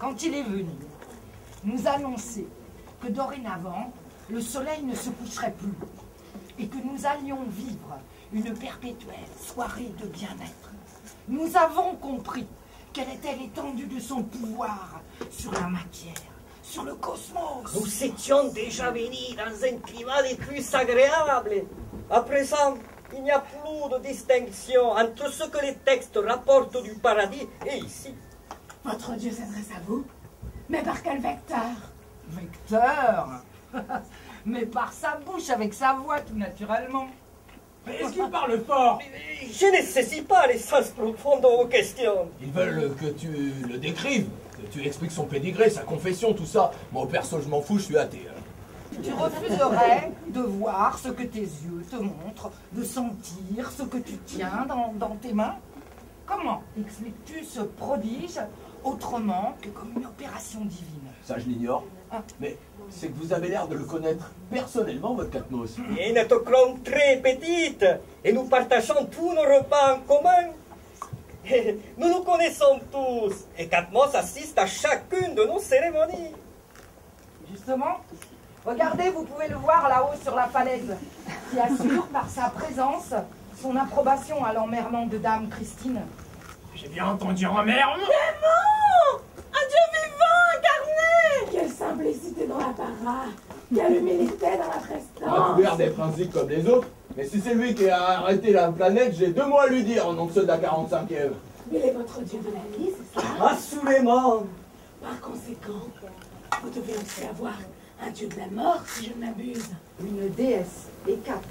quand il est venu nous annoncer que dorénavant, le soleil ne se coucherait plus et que nous allions vivre une perpétuelle soirée de bien-être, nous avons compris quelle était l'étendue de son pouvoir sur la matière, sur le cosmos. Nous étions déjà venus dans un climat des plus agréables. À présent, il n'y a plus de distinction entre ce que les textes rapportent du paradis et ici. Votre Dieu s'adresse à vous? Mais par quel vecteur? Vecteur? Mais par sa bouche, avec sa voix, tout naturellement. Mais est-ce qu'il parle fort? Je ne saisis pas les sens profonds de vos questions. Ils veulent que tu le décrives, que tu expliques son pédigré, sa confession, tout ça. Moi, au perso, je m'en fous, je suis athée. Tu refuserais de voir ce que tes yeux te montrent, de sentir ce que tu tiens dans tes mains? Comment expliques-tu ce prodige autrement que comme une opération divine? Ça, je l'ignore. Ah. Mais c'est que vous avez l'air de le connaître personnellement, votre Catmos. Et notre clan très petite, et nous partageons tous nos repas en commun. Et nous nous connaissons tous, et Catmos assiste à chacune de nos cérémonies. Justement, regardez, vous pouvez le voir là-haut sur la falaise, qui assure par sa présence son approbation à l'emmerdement de Dame Christine. J'ai bien entendu emmerdement. Démon! Un Dieu vivant incarné! Quelle simplicité dans l'apparat! Quelle humilité dans la Il a prestance! couvert des principes comme les autres, mais si c'est lui qui a arrêté la planète, j'ai 2 mots à lui dire en nom de ceux de la 45e. Il est votre Dieu de la vie, c'est ça? Assurément. Par conséquent, vous devez aussi avoir un Dieu de la mort, si je ne m'abuse. Une déesse, Hécate.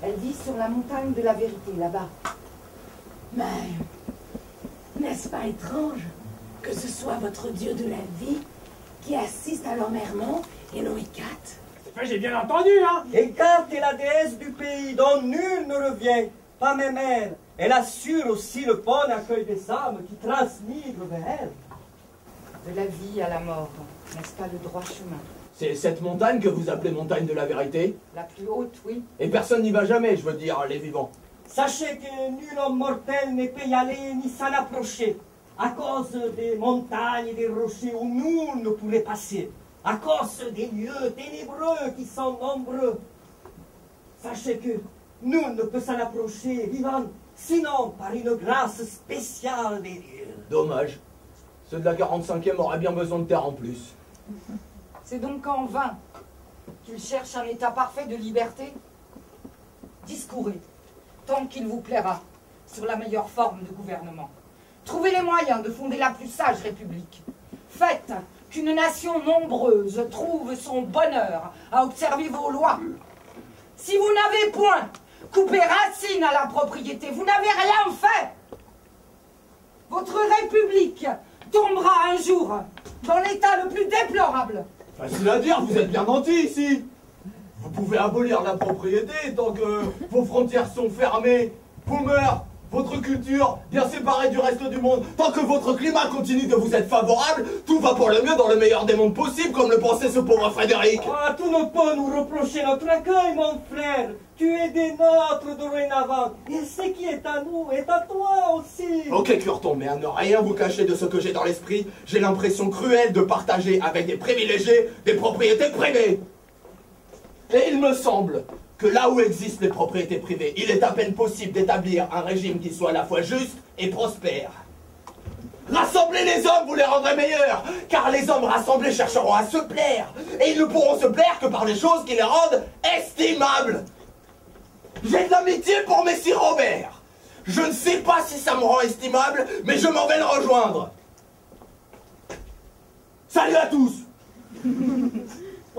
Elle vit sur la montagne de la vérité, là-bas. Mais n'est-ce pas étrange que ce soit votre Dieu de la vie qui assiste à l'emmerdement et non Hécate? J'ai bien entendu, hein. Hécate est la déesse du pays dont nul ne revient, pas même elle. Elle assure aussi le bon accueil des âmes qui transmigrent vers elle. De la vie à la mort, n'est-ce pas le droit chemin? C'est cette montagne que vous appelez montagne de la vérité? La plus haute, oui. Et personne n'y va jamais, je veux dire, les vivants. Sachez que nul homme mortel ne peut y aller ni s'en approcher, à cause des montagnes et des rochers où nul ne pourrait passer, à cause des lieux ténébreux qui sont nombreux. Sachez que nul ne peut s'en approcher vivant, sinon par une grâce spéciale des dieux. Dommage. Ceux de la 45e auraient bien besoin de terre en plus. C'est donc en vain qu'il cherche un état parfait de liberté? Discourez, tant qu'il vous plaira, sur la meilleure forme de gouvernement. Trouvez les moyens de fonder la plus sage république. Faites qu'une nation nombreuse trouve son bonheur à observer vos lois. Si vous n'avez point coupé racine à la propriété, vous n'avez rien fait. Votre république tombera un jour dans l'état le plus déplorable. Facile à dire, vous êtes bien nantis ici. Vous pouvez abolir la propriété tant que vos frontières sont fermées, vos mœurs, votre culture bien séparée du reste du monde. Tant que votre climat continue de vous être favorable, tout va pour le mieux dans le meilleur des mondes possibles, comme le pensait ce pauvre Frédéric. Ah, tu ne peux nous reprocher notre accueil, mon frère. Tu es des nôtres dorénavant. Et ce qui est à nous est à toi aussi. Ok, Curton, mais à ne rien vous cacher de ce que j'ai dans l'esprit, j'ai l'impression cruelle de partager avec des privilégiés des propriétés privées. Et il me semble que là où existent les propriétés privées, il est à peine possible d'établir un régime qui soit à la fois juste et prospère. Rassemblez les hommes, vous les rendrez meilleurs, car les hommes rassemblés chercheront à se plaire, et ils ne pourront se plaire que par des choses qui les rendent estimables. J'ai de l'amitié pour Messire Robert. Je ne sais pas si ça me rend estimable, mais je m'en vais le rejoindre. Salut à tous.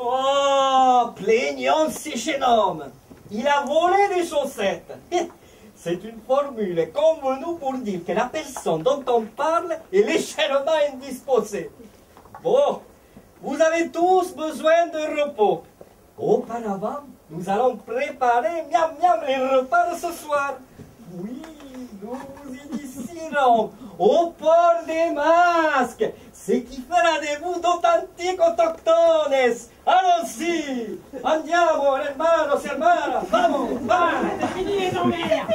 Oh, plaignons ce jeune homme. Il a volé des chaussettes. C'est une formule convenue pour dire que la personne dont on parle est légèrement indisposée. Bon, vous avez tous besoin de repos. Auparavant, nous allons préparer miam miam les repas de ce soir. Oui, nous vous initierons au port des masques, ce qui fera de vous d'authentiques autochtones. Allons-y, andiamo, hermanos, hermanas, vamos, vamos. C'est fini les emmerdes!